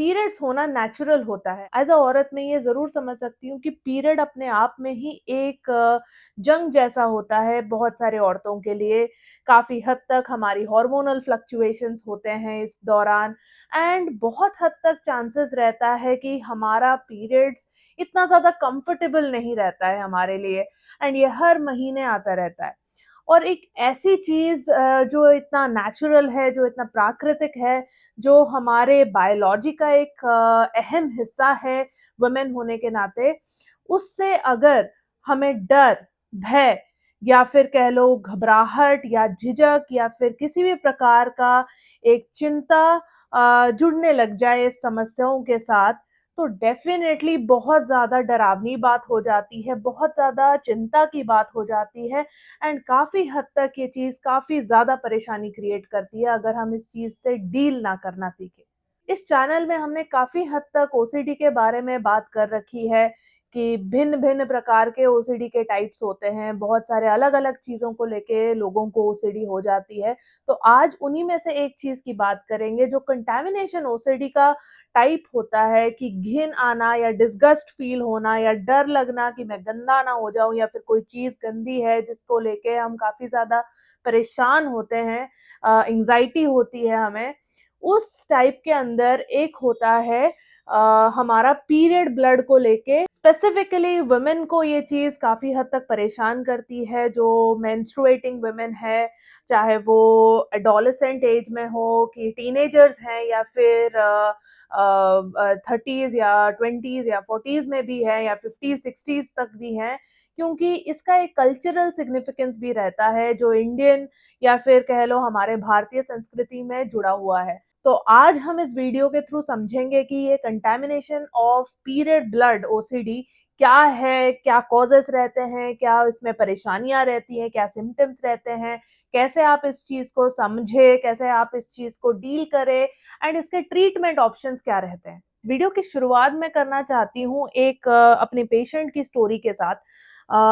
Periods होना natural होता है। एज़ अ औरत मैं ये ज़रूर समझ सकती हूँ कि पीरियड अपने आप में ही एक जंग जैसा होता है बहुत सारे औरतों के लिए। काफ़ी हद तक हमारी हार्मोनल फ्लक्चुएशंस होते हैं इस दौरान एंड बहुत हद तक चांसेस रहता है कि हमारा पीरियड्स इतना ज़्यादा कंफर्टेबल नहीं रहता है हमारे लिए एंड ये हर महीने आता रहता है। और एक ऐसी चीज़ जो इतना नेचुरल है, जो इतना प्राकृतिक है, जो हमारे बायोलॉजी का एक अहम हिस्सा है वुमेन होने के नाते, उससे अगर हमें डर, भय या फिर कह लो घबराहट या झिझक या फिर किसी भी प्रकार का एक चिंता जुड़ने लग जाए इस समस्याओं के साथ, तो डेफ़िनेटली बहुत ज़्यादा डरावनी बात हो जाती है, बहुत ज़्यादा चिंता की बात हो जाती है एंड काफ़ी हद तक ये चीज़ काफ़ी ज़्यादा परेशानी क्रिएट करती है अगर हम इस चीज़ से डील ना करना सीखें। इस चैनल में हमने काफ़ी हद तक ओसीडी के बारे में बात कर रखी है कि भिन्न-भिन्न प्रकार के ओसीडी के टाइप्स होते हैं, बहुत सारे अलग-अलग चीज़ों को लेके लोगों को ओसीडी हो जाती है। तो आज उन्हीं में से एक चीज़ की बात करेंगे जो कंटैमिनेशन ओसीडी का टाइप होता है कि घिन आना या डिस्गस्ट फ़ील होना या डर लगना कि मैं गंदा ना हो जाऊँ या फिर कोई चीज़ गंदी है जिसको लेके हम काफ़ी ज़्यादा परेशान होते हैं, एंग्ज़ायटी होती है हमें। उस टाइप के अंदर एक होता है हमारा पीरियड ब्लड को लेके स्पेसिफिकली वुमेन को ये चीज़ काफ़ी हद तक परेशान करती है जो मेंस्ट्रुएटिंग वुमेन है, चाहे वो एडोलेसेंट एज में हो कि टीनेजर्स हैं या फिर 30s या 20s या 40s में भी है या 50s 60s तक भी हैं, क्योंकि इसका एक कल्चरल सिग्निफिकेंस भी रहता है जो इंडियन या फिर कह लो हमारे भारतीय संस्कृति में जुड़ा हुआ है। तो आज हम इस वीडियो के थ्रू समझेंगे कि ये contamination of period blood OCD क्या है, क्या कॉजेस रहते हैं, क्या इसमें परेशानियाँ रहती हैं, क्या सिम्पटम्स रहते हैं, कैसे आप इस चीज़ को समझें, कैसे आप इस चीज़ को डील करें एंड इसके ट्रीटमेंट ऑप्शंस क्या रहते हैं। वीडियो की शुरुआत मैं करना चाहती हूँ एक अपने पेशेंट की स्टोरी के साथ।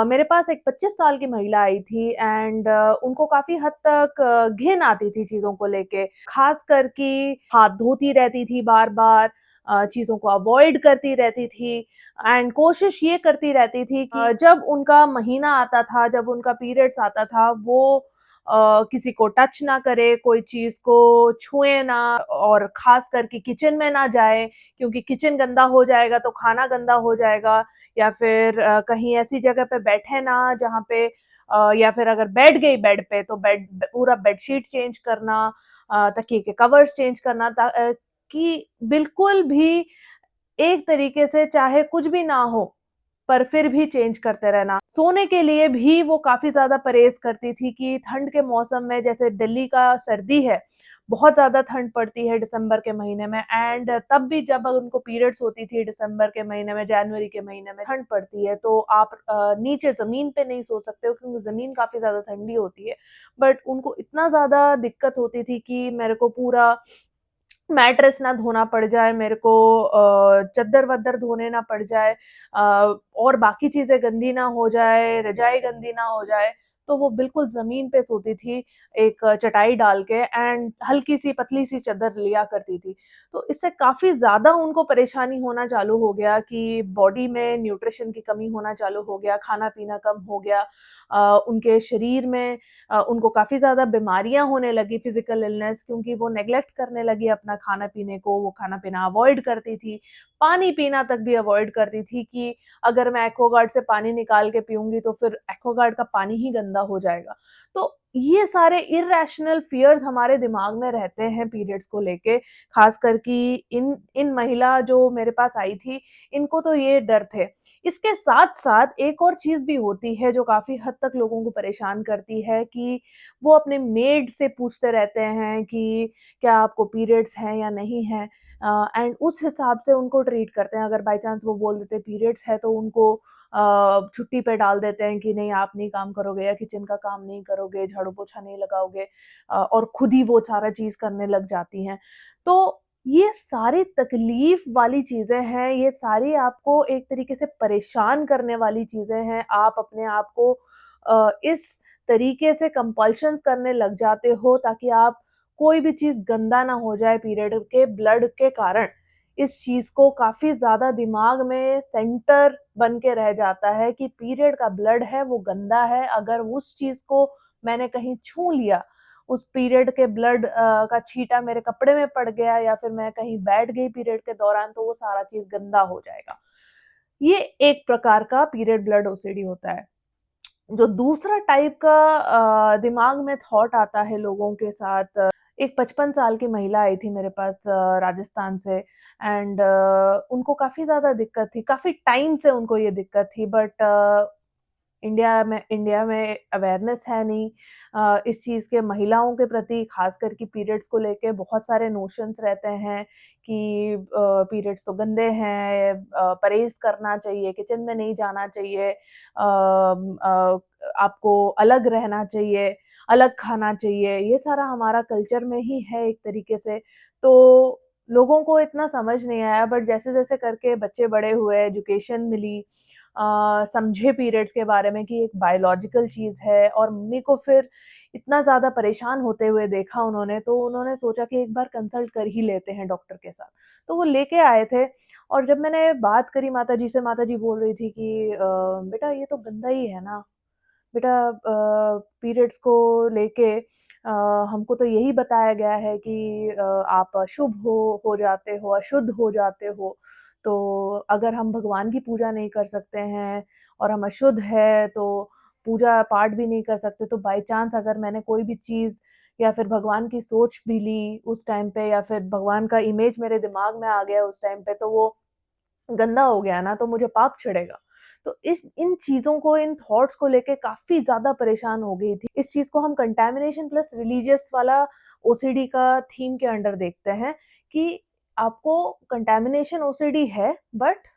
मेरे पास एक 25 साल की महिला आई थी एंड उनको काफ़ी हद तक घिन आती थी चीज़ों को लेके। ख़ासकर कि हाथ धोती रहती थी बार-बार, चीज़ों को अवॉइड करती रहती थी एंड कोशिश ये करती रहती थी कि जब उनका महीना आता था, जब उनका पीरियड्स आता था, वो किसी को टच ना करे, कोई चीज़ को छुए ना और ख़ासकर कि किचन में ना जाए, क्योंकि किचन गंदा हो जाएगा तो खाना गंदा हो जाएगा। या फिर कहीं ऐसी जगह पे बैठे ना जहाँ पे या फिर अगर बैठ गई बेड पे तो पूरा बेडशीट चेंज करना, तकिए के कवर्स चेंज करना कि बिल्कुल भी एक तरीके से चाहे कुछ भी ना हो, पर फिर भी चेंज करते रहना। सोने के लिए भी वो काफ़ी ज़्यादा परहेज़ करती थी कि ठंड के मौसम में जैसे दिल्ली का सर्दी है, बहुत ज़्यादा ठंड पड़ती है दिसंबर के महीने में एंड तब भी जब उनको पीरियड्स होती थी दिसंबर के महीने में, जनवरी के महीने में ठंड पड़ती है तो आप नीचे ज़मीन पे नहीं सो सकते हो क्योंकि ज़मीन काफ़ी ज़्यादा ठंडी होती है। बट उनको इतना ज़्यादा दिक्कत होती थी कि मेरे को पूरा मैट्रेस ना धोना पड़ जाए, मेरे को चद्दर-वद्दर धोने ना पड़ जाए, और बाकी चीज़ें गंदी ना हो जाए, रज़ाई गंदी ना हो जाए, तो वो बिल्कुल ज़मीन पे सोती थी, एक चटाई डाल के एंड हल्की-सी पतली-सी चद्दर लिया करती थी। तो इससे काफ़ी ज़्यादा उनको परेशानी होना चालू हो गया कि बॉडी में न्यूट्रिशन की कमी होना चालू हो गया, खाना-पीना कम हो गया, उनके शरीर में उनको काफ़ी ज़्यादा बीमारियाँ होने लगी, फिज़िकल इलनेस, क्योंकि वो नेग्लेक्ट करने लगी अपना खाना-पीने को, वो खाना-पीना अवॉइड करती थी। पानी पीना तक भी अवॉइड करती थी कि अगर मैं एक्वागार्ड से पानी निकाल के पीऊँगी तो फिर एक्वागार्ड का पानी ही गंदा हो जाएगा। तो ये सारे इर्रेशनल फ़ियर्स हमारे दिमाग में रहते हैं पीरियड्स को लेके, ख़ासकर कि इन इन महिला जो मेरे पास आई थी, इनको तो ये डर थे। इसके साथ-साथ एक और चीज़ भी होती है जो काफ़ी हद तक लोगों को परेशान करती है कि वो अपने मेड से पूछते रहते हैं कि क्या आपको पीरियड्स हैं या नहीं हैं, एंड उस हिसाब से उनको ट्रीट करते हैं। अगर बाय चांस वो बोल देते हैं पीरियड्स है तो उनको छुट्टी पे डाल देते हैं कि नहीं आप नहीं काम करोगे या किचन का काम नहीं करोगे, झाड़ू-पोछा नहीं लगाओगे, और खुद ही वो सारा चीज़ करने लग जाती हैं। तो ये सारी तकलीफ वाली चीज़ें हैं, ये सारी आपको एक तरीके से परेशान करने वाली चीज़ें हैं। आप अपने आप को इस तरीके से कंपल्शंस करने लग जाते हो ताकि आप कोई भी चीज़ गंदा ना हो जाए पीरियड के ब्लड के कारण। इस चीज़ को काफ़ी ज़्यादा दिमाग में सेंटर बन के रह जाता है कि पीरियड का ब्लड है वो गंदा है, अगर उस चीज़ को मैंने कहीं छू लिया, उस पीरियड के ब्लड का छींटा मेरे कपड़े में पड़ गया या फिर मैं कहीं बैठ गई पीरियड के दौरान तो वो सारा चीज़ गंदा हो जाएगा। ये एक प्रकार का पीरियड ब्लड ओसीडी होता है। जो दूसरा टाइप का दिमाग में थॉट आता है लोगों के साथ, एक 55 साल की महिला आई थी मेरे पास राजस्थान से एंड उनको काफ़ी ज़्यादा दिक्कत थी, काफ़ी टाइम से उनको ये दिक्कत थी बट इंडिया में अवेयरनेस है नहीं इस चीज़ के महिलाओं के प्रति ख़ासकर कि पीरियड्स को लेके बहुत सारे नोशंस रहते हैं कि पीरियड्स तो गंदे हैं परहेज़ करना चाहिए, किचन में नहीं जाना चाहिए आपको अलग रहना चाहिए, अलग खाना चाहिए, ये सारा हमारा कल्चर में ही है एक तरीके से। तो लोगों को इतना समझ नहीं आया बट जैसे-जैसे करके बच्चे बड़े हुए, एजुकेशन मिली समझे पीरियड्स के बारे में कि एक बायोलॉजिकल चीज़ है और मम्मी को फिर इतना ज़्यादा परेशान होते हुए देखा उन्होंने, तो उन्होंने सोचा कि एक बार कंसल्ट कर ही लेते हैं डॉक्टर के साथ। तो वो लेके आए थे और जब मैंने बात करी माताजी से, माताजी बोल रही थी कि "बेटा ये तो गंदा ही है ना, बेटा पीरियड्स को लेके हमको तो यही बताया गया है कि आप अशुभ हो जाते हो, अशुद्ध हो जाते हो। तो अगर हम भगवान की पूजा नहीं कर सकते हैं और हम अशुद्ध हैं तो पूजा-पाठ भी नहीं कर सकते, तो बाय चांस अगर मैंने कोई भी चीज़ या फिर भगवान की सोच भी ली उस टाइम पे या फिर भगवान का इमेज मेरे दिमाग में आ गया उस टाइम पे, तो वो गंदा हो गया ना तो मुझे पाप चढ़ेगा। तो इस इन चीज़ों को, इन थॉट्स को लेके काफ़ी ज़्यादा परेशान हो गई थी। इस चीज़ को हम कंटैमिनेशन प्लस रिलीजियस वाला ओसीडी का थीम के अंडर देखते हैं कि आपको कंटैमिनेशन ओसीडी है बट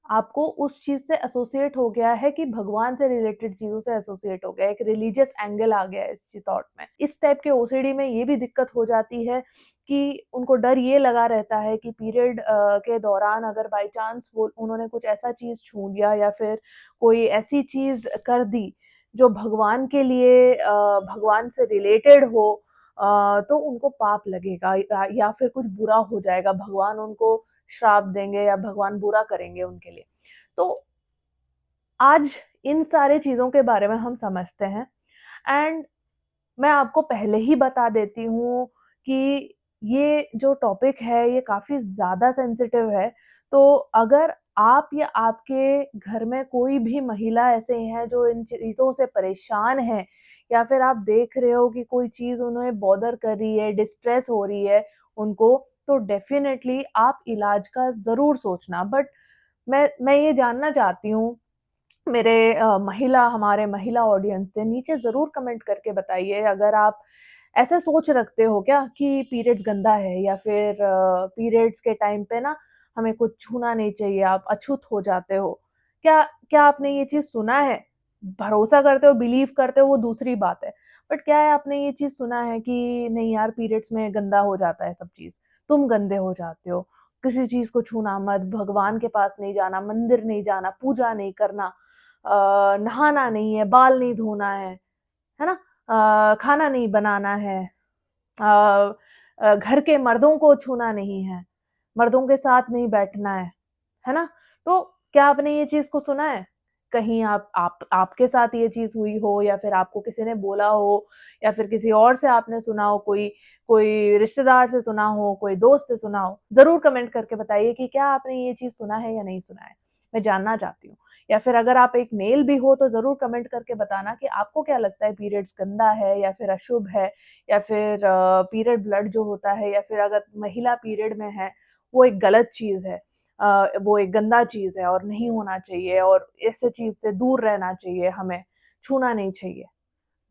आपको उस चीज़ से एसोसिएट हो गया है कि भगवान से रिलेटेड चीज़ों से एसोसिएट हो गया है, एक रिलीजियस एंगल आ गया है इस थॉट में। इस टाइप के ओसीडी में ये भी दिक्कत हो जाती है कि उनको डर ये लगा रहता है कि पीरियड के दौरान अगर बाय चांस वो उन्होंने कुछ ऐसा चीज़ छू लिया या फिर कोई ऐसी चीज़ कर दी, जो भगवान के लिए भगवान से रिलेटेड हो तो उनको पाप लगेगा या फिर कुछ बुरा हो जाएगा, भगवान उनको श्राप देंगे या भगवान बुरा करेंगे उनके लिए। तो आज इन सारे चीज़ों के बारे में हम समझते हैं एंड मैं आपको पहले ही बता देती हूँ कि ये जो टॉपिक है ये काफ़ी ज़्यादा सेंसिटिव है। तो अगर आप या आपके घर में कोई भी महिला ऐसे हैं जो इन चीज़ों से परेशान हैं या फिर आप देख रहे हो कि कोई चीज़ उन्हें बॉदर कर रही है, डिस्ट्रेस हो रही है उनको, तो डेफ़िनेटली आप इलाज का ज़रूर सोचना। बट मैं ये जानना चाहती हूँ मेरे हमारे महिला ऑडियंस से नीचे ज़रूर कमेंट करके बताइए अगर आप ऐसा सोच रखते हो क्या कि पीरियड्स गंदा है या फिर पीरियड्स के टाइम पे ना हमें कुछ छूना नहीं चाहिए, आप अछूत हो जाते हो। क्या क्या आपने ये चीज़ सुना है? भरोसा करते हो, बिलीव करते हो वो दूसरी बात है। बट क्या है आपने ये चीज़ सुना है कि नहीं यार पीरियड्स में गंदा हो जाता है सब चीज़, तुम गंदे हो जाते हो, किसी चीज़ को छूना मत, भगवान के पास नहीं जाना, मंदिर नहीं जाना, पूजा नहीं करना नहाना नहीं है, बाल नहीं धोना है ना? खाना नहीं बनाना है, अ घर के मर्दों को छूना नहीं है, मर्दों के साथ नहीं बैठना है ना? तो क्या आपने ये चीज़ को सुना है? कहीं आपके साथ ये चीज़ हुई हो या फिर आपको किसी ने बोला हो या फिर किसी और से आपने सुना हो, कोई कोई रिश्तेदार से सुना हो, कोई दोस्त से सुना हो? ज़रूर कमेंट करके बताइए कि क्या आपने ये चीज़ सुना है या नहीं सुना है? मैं जानना चाहती हूँ। या फिर अगर आप एक मेल भी हो तो ज़रूर कमेंट करके बताना कि आपको क्या लगता है पीरियड्स गंदा है या फिर अशुभ है या फिर पीरियड ब्लड जो होता है या फिर अगर महिला पीरियड में है, वो एक गलत चीज़ है। वो एक गंदा चीज़ है और नहीं होना चाहिए और ऐसे चीज़ से दूर रहना चाहिए हमें, छूना नहीं चाहिए।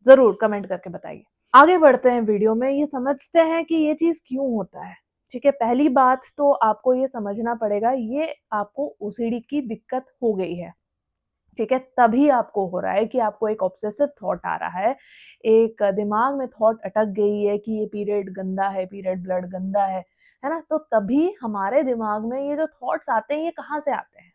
ज़रूर कमेंट करके बताइए। आगे बढ़ते हैं वीडियो में, ये समझते हैं कि ये चीज़ क्यों होता है, ठीक है? पहली बात तो आपको ये समझना पड़ेगा, ये आपको ओसीडी की दिक्कत हो गई है। ठीक है? तभी आपको हो रहा है कि आपको एक ऑब्सेसिव थॉट आ रहा है, एक दिमाग में थॉट अटक गई है कि ये पीरियड गंदा है, पीरियड ब्लड गंदा है ना? तो तभी हमारे दिमाग में ये जो थॉट्स आते हैं, ये कहाँ से आते हैं?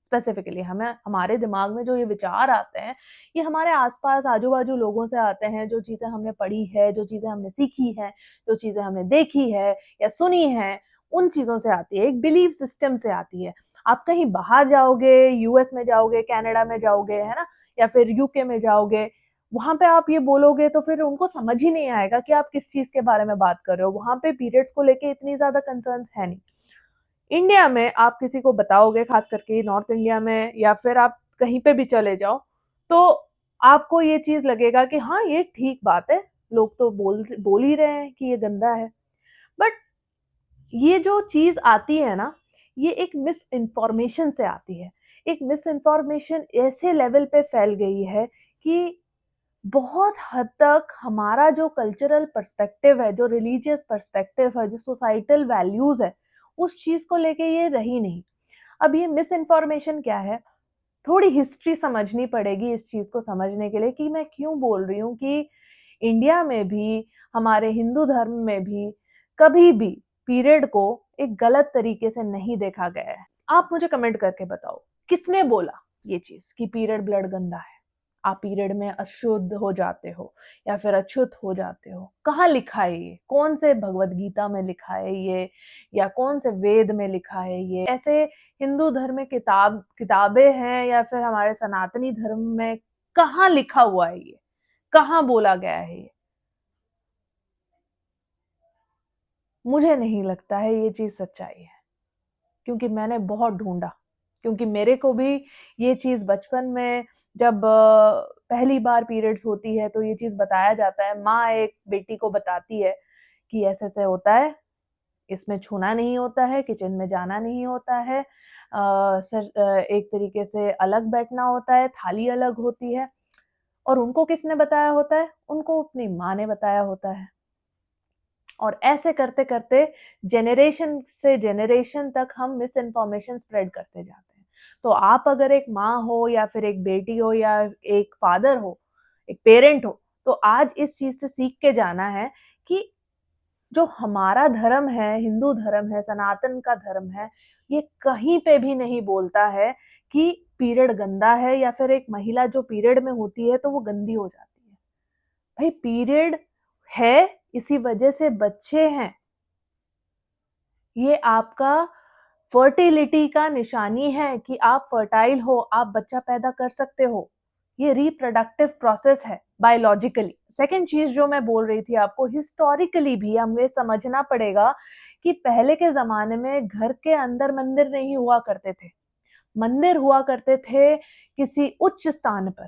स्पेसिफिकली हमें हमारे दिमाग में जो ये विचार आते हैं, ये हमारे आस-पास, आजू-बाजू लोगों से आते हैं, जो चीज़ें हमने पढ़ी है, जो चीज़ें हमने सीखी हैं, जो चीज़ें हमने देखी है या सुनी हैं, उन चीज़ों से आती है, एक बिलीफ सिस्टम से आती है। आप कहीं बाहर जाओगे, यूएस में जाओगे, कनाडा में जाओगे, है ना? या फिर यूके में जाओगे, वहाँ पे आप ये बोलोगे तो फिर उनको समझ ही नहीं आएगा कि आप किस चीज़ के बारे में बात कर रहे हो। वहाँ पे पीरियड्स को लेके इतनी ज़्यादा कंसर्न्स है नहीं। इंडिया में आप किसी को बताओगे, खास करके नॉर्थ इंडिया में या फिर आप कहीं पे भी चले जाओ, तो आपको ये चीज़ लगेगा कि हाँ, ये ठीक बात है, लोग तो बोल ही रहे हैं कि ये गंदा है। बट ये जो चीज़ आती है ना, ये एक मिस इन्फॉर्मेशन से आती है। एक मिस इन्फॉर्मेशन ऐसे लेवल पे फैल गई है कि बहुत हद तक हमारा जो कल्चरल पर्सपेक्टिव है, जो रिलीजियस पर्सपेक्टिव है, जो सोसाइटल वैल्यूज़ है, उस चीज़ को लेके ये रही नहीं। अब ये मिस इन्फॉर्मेशन क्या है? थोड़ी हिस्ट्री समझनी पड़ेगी इस चीज़ को समझने के लिए कि मैं क्यों बोल रही हूँ कि इंडिया में भी, हमारे हिंदू धर्म में भी कभी भी पीरियड को एक गलत तरीके से नहीं देखा गया है। आप मुझे कमेंट करके बताओ, किसने बोला ये चीज़ कि पीरियड ब्लड गंदा है? आप पीरियड में अशुद्ध हो जाते हो या फिर अछूत हो जाते हो। कहाँ लिखा है ये? कौन से भगवद गीता में लिखा है ये या कौन से वेद में लिखा है ये? ऐसे हिंदू धर्म में किताबें हैं या फिर हमारे सनातनी धर्म में कहाँ लिखा हुआ है ये? कहाँ बोला गया है ये? मुझे नहीं लगता है ये चीज़ सच्चाई है, क्योंकि मैंने बहुत ढूँढा, क्योंकि मेरे को भी ये चीज़ बचपन में जब पहली बार पीरियड्स होती है तो ये चीज़ बताया जाता है, माँ एक बेटी को बताती है कि ऐसे-ऐसे होता है, इसमें छूना नहीं होता है, किचन में जाना नहीं होता है, एक तरीके से अलग बैठना होता है, थाली अलग होती है और उनको किसने बताया होता है? उनको अपनी माँ ने बताया होता है। और ऐसे करते-करते जनरेशन से जनरेशन तक हम मिस इन्फॉर्मेशन स्प्रेड करते जाते हैं। तो आप अगर एक माँ हो या फिर एक बेटी हो या एक फादर हो, एक पेरेंट हो, तो आज इस चीज़ से सीख के जाना है कि जो हमारा धर्म है, हिंदू धर्म है, सनातन का धर्म है, ये कहीं पे भी नहीं बोलता है कि पीरियड गंदा है या फिर एक महिला जो पीरियड में होती है तो वो गंदी हो जाती है। भाई पीरियड है, इसी वजह से बच्चे हैं। ये आपका फर्टिलिटी का निशानी है कि आप फर्टाइल हो, आप बच्चा पैदा कर सकते हो। ये रिप्रोडक्टिव प्रोसेस है बायोलॉजिकली। सेकंड चीज़ जो मैं बोल रही थी आपको, हिस्टोरिकली भी हमें समझना पड़ेगा कि पहले के ज़माने में घर के अंदर मंदिर नहीं हुआ करते थे। मंदिर हुआ करते थे किसी उच्च स्थान पर।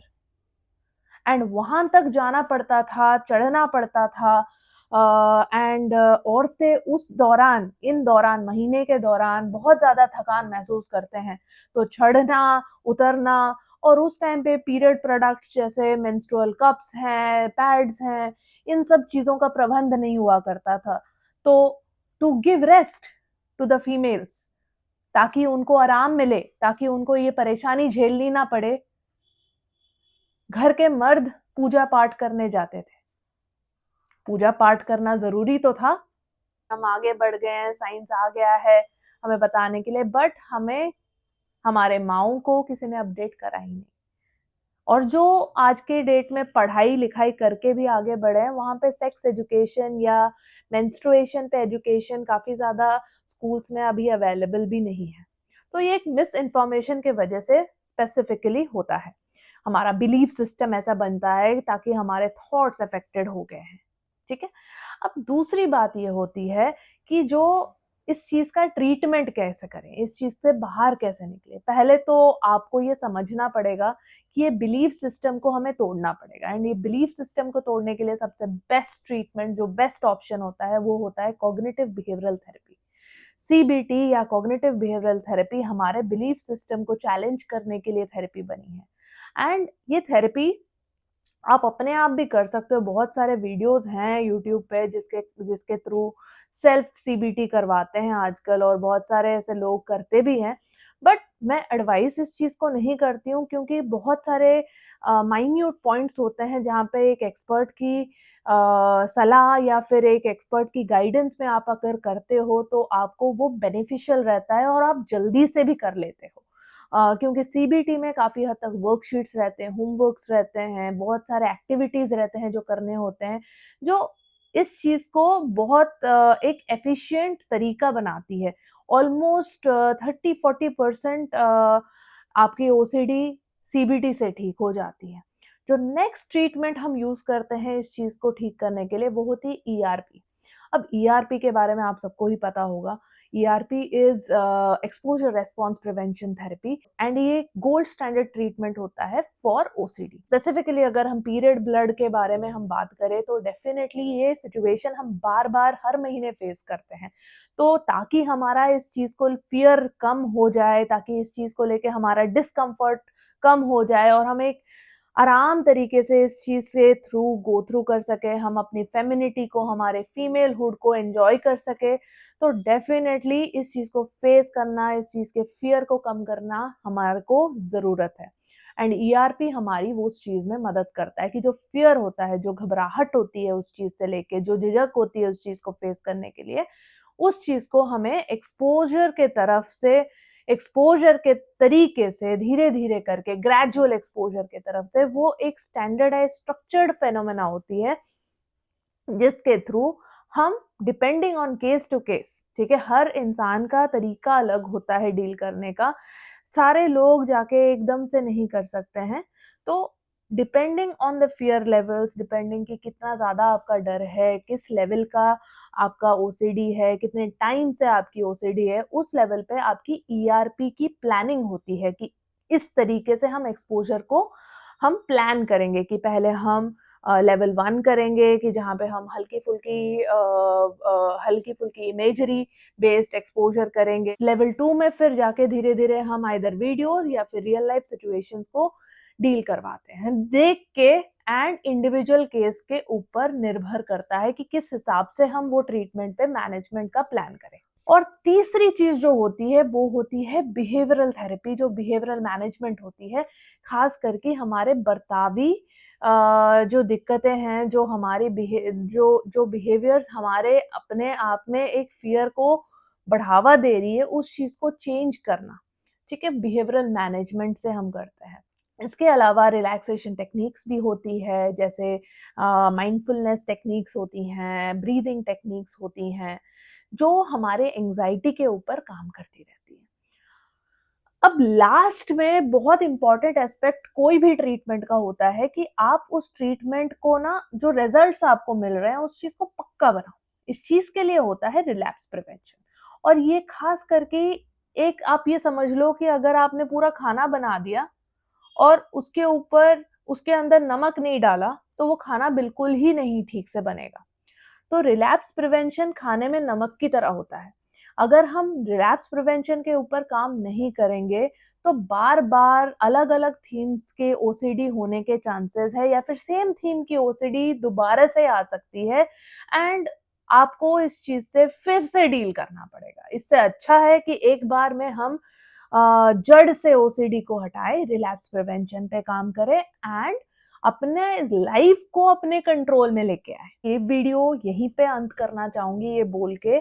एंड वहाँ तक जाना पड़ता था, चढ़ना पड़ता था एंड औरतें उस दौरान, इन दौरान, महीने के दौरान बहुत ज़्यादा थकान महसूस करते हैं। तो चढ़ना, उतरना और उस टाइम पे पीरियड प्रोडक्ट्स जैसे मेंस्ट्रुअल कप्स हैं, पैड्स हैं, इन सब चीज़ों का प्रबंध नहीं हुआ करता था। तो to give rest to the females, ताकि उनको आराम मिले, ताकि उनको ये परेशानी झेलनी ना पड़े, घर के मर्द पूजा पाठ करने जाते थे। पूजा पाठ करना ज़रूरी तो था, हम आगे बढ़ गए हैं, साइंस आ गया है हमें बताने के लिए, बट हमें हमारे माँओं को किसी ने अपडेट करा ही नहीं। और जो आज के डेट में पढ़ाई-लिखाई करके भी आगे बढ़े हैं, वहाँ पे सेक्स एजुकेशन या मेंस्ट्रुएशन पे एजुकेशन काफ़ी ज़्यादा स्कूल्स में अभी अवेलेबल भी नहीं है। तो ये एक मिस इन्फॉर्मेशन की वजह से स्पेसिफिकली होता है। हमारा बिलीफ सिस्टम ऐसा बनता है ताकि हमारे थॉट्स अफेक्टेड हो गए हैं, ठीक है? अब दूसरी बात ये होती है कि जो इस चीज़ का ट्रीटमेंट कैसे करें, इस चीज़ से बाहर कैसे निकलें? पहले तो आपको ये समझना पड़ेगा कि ये बिलीफ सिस्टम को हमें तोड़ना पड़ेगा एंड ये बिलीफ सिस्टम को तोड़ने के लिए सबसे बेस्ट ट्रीटमेंट, जो बेस्ट ऑप्शन होता है, वो होता है कॉग्निटिव बिहेवियरल थेरेपी। सीबीटी या कॉग्निटिव बिहेवियरल थेरेपी हमारे बिलीफ सिस्टम को चैलेंज करने के लिए थेरेपी बनी है एंड ये थेरेपी आप अपने आप भी कर सकते हो। बहुत सारे वीडियोज़ हैं यूट्यूब पे जिसके जिसके थ्रू सेल्फ सीबीटी करवाते हैं आजकल और बहुत सारे ऐसे लोग करते भी हैं। बट मैं एडवाइस इस चीज़ को नहीं करती हूँ क्योंकि बहुत सारे माइन्यूट पॉइंट्स होते हैं जहाँ पे एक एक्सपर्ट की सलाह या फिर एक एक्सपर्ट की गाइडेंस में आप अगर करते हो तो आपको वो बेनिफिशियल रहता है और आप जल्दी से भी कर लेते हो। क्योंकि सीबीटी में काफ़ी हद तक वर्कशीट्स रहते हैं, होमवर्क्स रहते हैं, बहुत सारे एक्टिविटीज़ रहते हैं जो करने होते हैं, जो इस चीज़ को बहुत एक एफ़िशिएंट तरीका बनाती है। ऑलमोस्ट 30-40% आपकी ओसीडी सीबीटी से ठीक हो जाती है। जो नेक्स्ट ट्रीटमेंट हम यूज़ करते हैं इस चीज़ को ठीक करने के लिए वो होती है ईआरपी। अब ईआरपी के बारे में आप सबको ही पता होगा। ERP is exposure response prevention therapy and ये गोल्ड स्टैंडर्ड ट्रीटमेंट होता है फॉर ओसीडी। स्पेसिफिकली अगर हम पीरियड ब्लड के बारे में हम बात करें तो डेफिनेटली ये सिचुएशन हम बार-बार हर महीने फेस करते हैं। तो ताकि हमारा इस चीज़ को फ़ियर कम हो जाए, ताकि इस चीज़ को लेके हमारा डिस्कम्फ़र्ट कम हो जाए और हम एक आराम तरीके से इस चीज़ से गो थ्रू कर सकें, हम अपनी फेमिनिटी को, हमारे फीमेलहुड को एन्जॉय कर सकें, तो डेफ़िनेटली इस चीज़ को फ़ेस करना, इस चीज़ के फ़ियर को कम करना हमारे को ज़रूरत है। एंड ईआरपी हमारी वो उस चीज़ में मदद करता है कि जो फ़ियर होता है, जो घबराहट होती है उस चीज़ से लेके, जो झिझक होती है उस चीज़ को फ़ेस करने के लिए, उस चीज़ को हमें एक्सपोज़र के तरीके से धीरे-धीरे करके ग्रेजुअल एक्सपोज़र के तरफ से वो एक स्टैंडर्डाइज़्ड स्ट्रक्चर्ड फिनोमेना होती है, जिसके थ्रू हम depending on case to case, ठीक है? हर इंसान का तरीका अलग होता है डील करने का। सारे लोग जाके एकदम से नहीं कर सकते हैं। तो depending on the fear levels, depending कि कितना ज़्यादा आपका डर है, किस लेवल का आपका ओसीडी है, कितने टाइम से आपकी ओसीडी है, उस लेवल पे आपकी ईआरपी की प्लानिंग होती है कि इस तरीके से हम एक्सपोज़र को हम प्लान करेंगे कि पहले हम लेवल 1 करेंगे कि जहाँ पे हम हल्की-फुल्की इमेजरी बेस्ड एक्सपोज़र करेंगे। लेवल 2 में फिर जाके धीरे-धीरे हम आइदर वीडियोज़ या फिर रियल लाइफ़ सिचुएशंस को डील करवाते हैं। देख के एंड इंडिविजुअल केस के ऊपर निर्भर करता है कि किस हिसाब से हम वो ट्रीटमेंट पे मैनेजमेंट का प्लान करें। और तीसरी चीज़ जो होती है वो होती है बिहेवियरल थेरेपी, जो बिहेवियरल मैनेजमेंट होती है, ख़ास करके हमारे बर्तावी जो दिक्कतें हैं, जो हमारी जो बिहेवियर्स हमारे अपने आप में एक फ़ियर को बढ़ावा दे रही है, उस चीज़ को चेंज करना, ठीक है? बिहेवियरल मैनेजमेंट से हम करते हैं। इसके अलावा रिलैक्सेशन टेक्निक्स भी होती है, जैसे माइंडफुलनेस टेक्निक्स होती हैं, ब्रीदिंग टेक्निक्स होती हैं, जो हमारे एंग्ज़ायटी के ऊपर काम करती रहती हैं। अब लास्ट में बहुत इम्पोर्टेंट एस्पेक्ट कोई भी ट्रीटमेंट का होता है कि आप उस ट्रीटमेंट को ना, जो रिजल्ट्स आपको मिल रहे हैं उस चीज़ को पक्का बनाओ। इस चीज़ के लिए होता है रिलैप्स प्रिवेंशन। और ये खास करके एक आप ये समझ लो कि अगर आपने पूरा खाना बना दिया और उसके ऊपर उसके अंदर नमक नहीं डाला, तो वो खाना बिल्कुल ही नहीं ठीक से बनेगा। तो रिलैप्स प्रिवेंशन खाने में नमक की तरह होता है। अगर हम रिलैप्स प्रिवेंशन के ऊपर काम नहीं करेंगे, तो बार-बार अलग-अलग थीम्स के ओसीडी होने के चांसेस है या फिर सेम थीम की ओसीडी दोबारा से आ सकती है एंड आपको इस चीज़ से फिर से डील करना पड़ेगा। इससे अच्छा है कि एक बार में हम जड़ से ओसीडी को हटाएँ, रिलैप्स प्रिवेंशन पे काम करें एंड अपने लाइफ को अपने कंट्रोल में लेके आए। ये वीडियो यहीं पे अंत करना चाहूँगी ये बोल के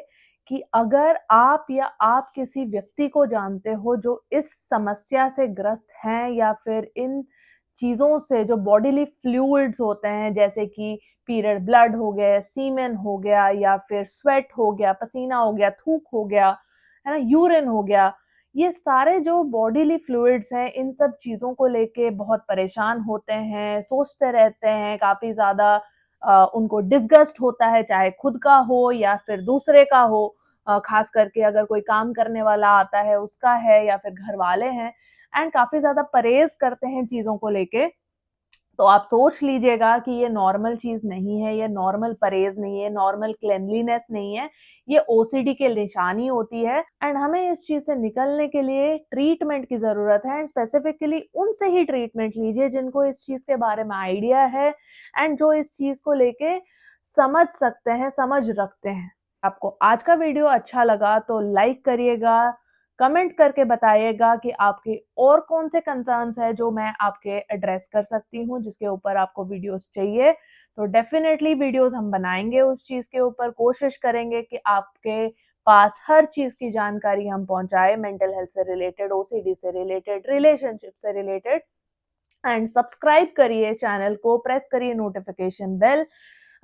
कि अगर आप या आप किसी व्यक्ति को जानते हो जो इस समस्या से ग्रस्त हैं या फिर इन चीज़ों से, जो बॉडीली फ्लूइड्स होते हैं जैसे कि पीरियड ब्लड हो गए, सीमेन हो गया या फिर स्वेट हो गया, पसीना हो गया, थूक हो गया, है ना? यूरिन हो गया, ये सारे जो बॉडीली फ्लूइड्स हैं, इन सब चीज़ों को लेके बहुत परेशान होते हैं, सोचते रहते हैं, काफ़ी ज़्यादा उनको डिसगस्ट होता है, चाहे खुद का हो या फिर दूसरे का हो। ख़ास करके अगर कोई काम करने वाला आता है, उसका है या फिर घरवाले हैं एंड काफ़ी ज़्यादा परहेज़ करते हैं चीज़ों को लेके। तो आप सोच लीजिएगा कि ये नॉर्मल चीज़ नहीं है, ये नॉर्मल परहेज़ नहीं है, नॉर्मल क्लेanलीनेस नहीं है, ये ओसीडी की निशानी होती है एंड हमें इस चीज़ से निकलने के लिए ट्रीटमेंट की ज़रूरत है एंड स्पेसिफिकली उनसे ही ट्रीटमेंट लीजिए जिनको इस चीज़ के बारे में आइडिया है एंड जो इस चीज़ को लेके समझ सकते हैं, समझ रखते हैं। आपको आज का वीडियो अच्छा लगा तो लाइक करिएगा, कमेंट करके बताइएगा कि आपके और कौन से कंसर्न्स हैं जो मैं आपके एड्रेस कर सकती हूँ, जिसके ऊपर आपको वीडियोस चाहिए। तो डेफिनेटली वीडियोस हम बनाएँगे उस चीज़ के ऊपर, कोशिश करेंगे कि आपके पास हर चीज़ की जानकारी हम पहुँचाएँ, मेंटल हेल्थ से रिलेटेड, ओसीडी से रिलेटेड, रिलेशनशिप से रिलेटेड एंड सब्सक्राइब करिए चैनल को, प्रेस करिए नोटिफिकेशन बेल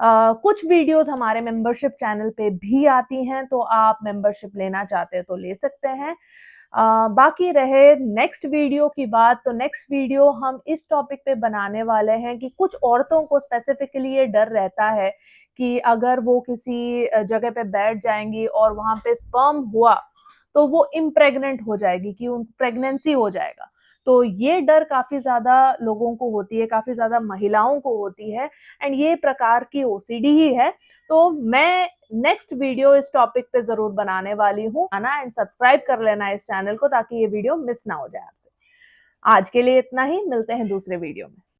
कुछ वीडियोस हमारे मेंबरशिप चैनल पे भी आती हैं, तो आप मेंबरशिप लेना चाहते हैं तो ले सकते हैं। बाकी रहे नेक्स्ट वीडियो की बात, तो नेक्स्ट वीडियो हम इस टॉपिक पे बनाने वाले हैं कि कुछ औरतों को स्पेसिफिकली ये डर रहता है कि अगर वो किसी जगह पे बैठ जाएंगी और वहां पे स्पर्म हुआ तो वो इम्प्रेग्नेंट हो जाएगी, कि उन प्रेगनेंसी हो जाएगा। तो ये डर काफी ज्यादा लोगों को होती है, काफी ज्यादा महिलाओं को होती है, एंड ये प्रकार की ओसीडी ही है। तो मैं नेक्स्ट वीडियो इस टॉपिक पे जरूर बनाने वाली हूँ, आना एंड सब्सक्राइब कर लेना इस चैनल को ताकि ये वीडियो मिस ना हो जाए आपसे। आज के लिए इतना ही, मिलते हैं दूसरे वीडियो में।